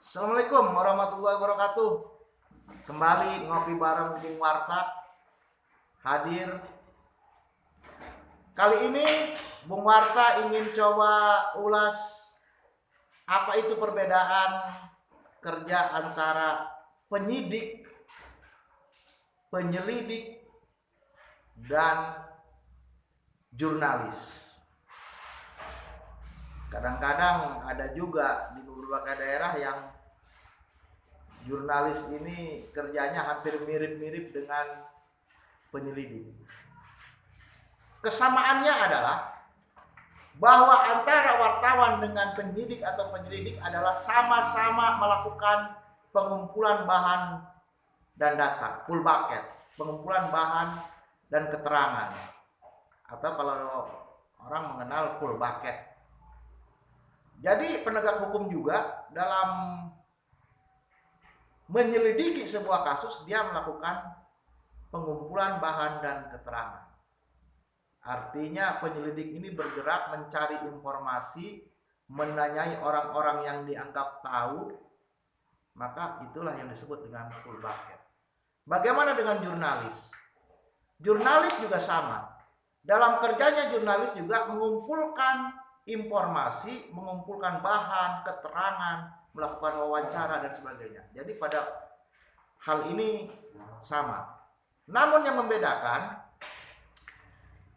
Assalamualaikum warahmatullahi wabarakatuh. Kembali ngopi bareng Bung Warta hadir. Kali ini Bung Warta ingin coba ulas apa itu perbedaan kerja antara penyidik, penyelidik, dan jurnalis. Kadang-kadang ada juga di beberapa daerah yang jurnalis ini kerjanya hampir mirip-mirip dengan penyelidik. Kesamaannya adalah bahwa antara wartawan dengan penyidik atau penyelidik adalah sama-sama melakukan pengumpulan bahan dan data, full bucket, pengumpulan bahan dan keterangan, atau kalau orang mengenal full bucket. Jadi penegak hukum juga dalam menyelidiki sebuah kasus dia melakukan pengumpulan bahan dan keterangan. Artinya penyelidik ini bergerak mencari informasi, menanyai orang-orang yang dianggap tahu, maka itulah yang disebut dengan full bucket. Bagaimana dengan jurnalis? Jurnalis juga sama. Dalam kerjanya jurnalis juga mengumpulkan informasi, mengumpulkan bahan, keterangan, melakukan wawancara dan sebagainya. Jadi pada hal ini sama. Namun yang membedakan,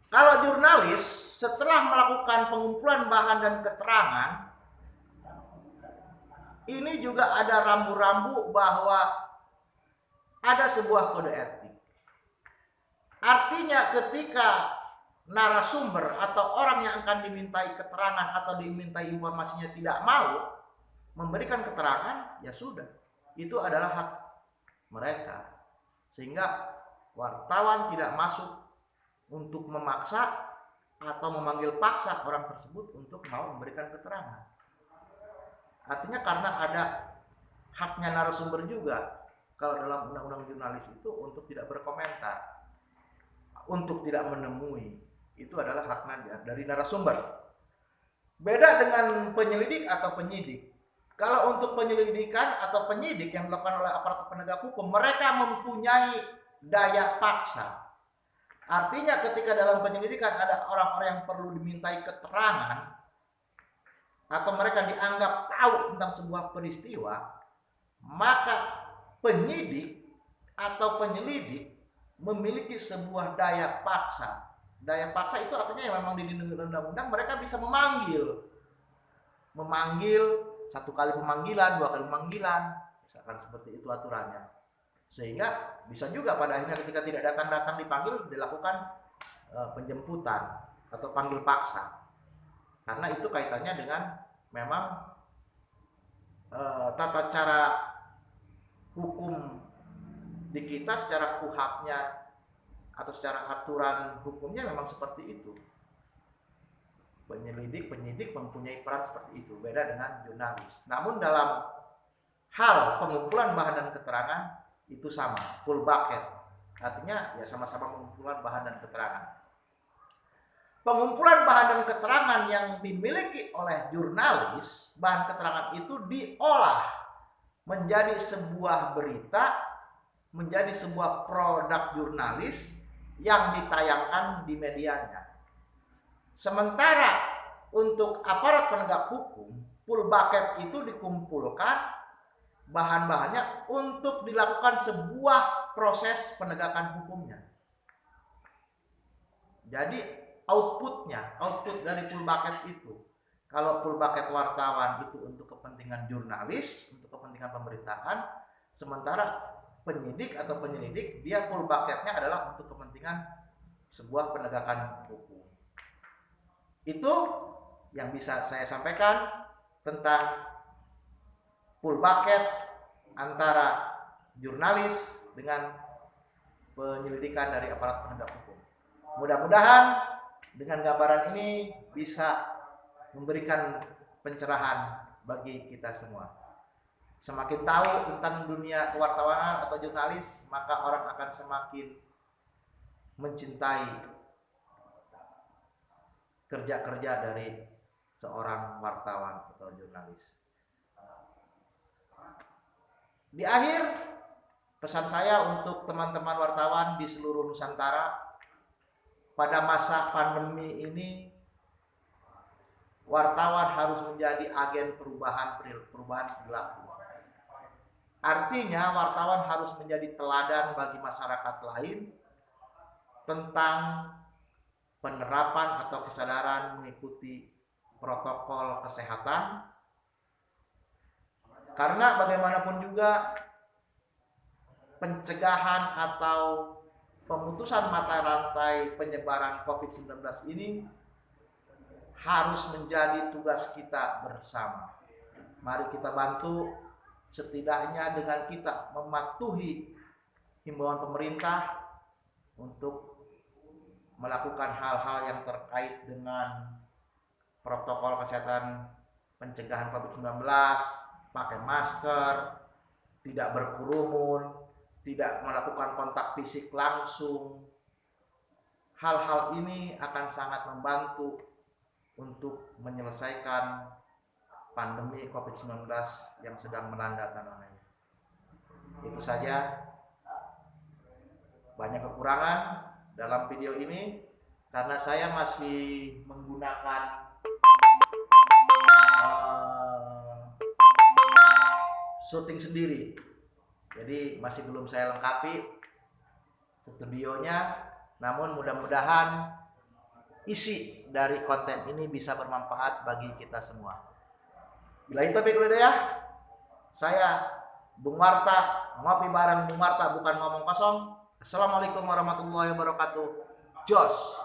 kalau jurnalis setelah melakukan pengumpulan bahan dan keterangan, ini juga ada rambu-rambu bahwa ada sebuah kode etik. Artinya ketika narasumber atau orang yang akan dimintai keterangan atau dimintai informasinya tidak mau memberikan keterangan, ya sudah, itu adalah hak mereka. Sehingga wartawan tidak masuk untuk memaksa atau memanggil paksa orang tersebut untuk mau memberikan keterangan. Artinya karena ada haknya narasumber juga kalau dalam undang-undang jurnalis itu untuk tidak berkomentar, untuk tidak menemui. Itu adalah haknya dari narasumber. Beda dengan penyelidik atau penyidik. Kalau untuk penyelidikan atau penyidik yang dilakukan oleh aparat penegak hukum, mereka mempunyai daya paksa. Artinya ketika dalam penyelidikan ada orang-orang yang perlu dimintai keterangan atau mereka dianggap tahu tentang sebuah peristiwa, maka penyidik atau penyelidik memiliki sebuah daya paksa. Daya paksa itu artinya yang memang dilindungi undang-undang, mereka bisa memanggil satu kali pemanggilan, dua kali pemanggilan, misalkan seperti itu aturannya. Sehingga bisa juga pada akhirnya ketika tidak datang dipanggil dilakukan penjemputan atau panggil paksa. Karena itu kaitannya dengan memang tata cara hukum di kita secara kuhapnya atau secara aturan hukumnya memang seperti itu. Penyidik mempunyai peran seperti itu, beda dengan jurnalis. Namun dalam hal pengumpulan bahan dan keterangan itu sama, full bucket. Artinya ya sama-sama mengumpulkan bahan dan keterangan. Pengumpulan bahan dan keterangan yang dimiliki oleh jurnalis, bahan keterangan itu diolah menjadi sebuah berita, menjadi sebuah produk jurnalis yang ditayangkan di medianya. Sementara untuk aparat penegak hukum, full bucket itu dikumpulkan bahan-bahannya untuk dilakukan sebuah proses penegakan hukumnya. Jadi output dari full bucket itu, kalau full bucket wartawan itu untuk kepentingan jurnalis, untuk kepentingan pemberitaan, sementara penyidik atau penyelidik dia full bucketnya adalah untuk kepentingan sebuah penegakan hukum. Itu yang bisa saya sampaikan tentang full bucket antara jurnalis dengan penyelidikan dari aparat penegak hukum. Mudah-mudahan dengan gambaran ini bisa memberikan pencerahan bagi kita semua. Semakin tahu tentang dunia kewartawanan atau jurnalis, maka orang akan semakin mencintai kerja-kerja dari seorang wartawan atau jurnalis. Di akhir, pesan saya untuk teman-teman wartawan di seluruh Nusantara, pada masa pandemi ini wartawan harus menjadi agen perubahan perilaku. Artinya wartawan harus menjadi teladan bagi masyarakat lain tentang penerapan atau kesadaran mengikuti protokol kesehatan. Karena bagaimanapun juga pencegahan atau pemutusan mata rantai penyebaran COVID-19 ini harus menjadi tugas kita bersama. Mari kita bantu, setidaknya dengan kita mematuhi himbauan pemerintah untuk melakukan hal-hal yang terkait dengan protokol kesehatan pencegahan COVID-19, pakai masker, tidak berkerumun, tidak melakukan kontak fisik langsung. Hal-hal ini akan sangat membantu untuk menyelesaikan pandemi COVID-19 yang sedang melanda tanah air. Itu saja. Banyak kekurangan dalam video ini karena saya masih menggunakan syuting sendiri, jadi masih belum saya lengkapi studionya. Namun mudah-mudahan isi dari konten ini bisa bermanfaat bagi kita semua. Bila itu ya, saya Bung Marta, ngopi bareng Bung Marta, bukan ngomong kosong. Assalamualaikum warahmatullahi wabarakatuh. Jos.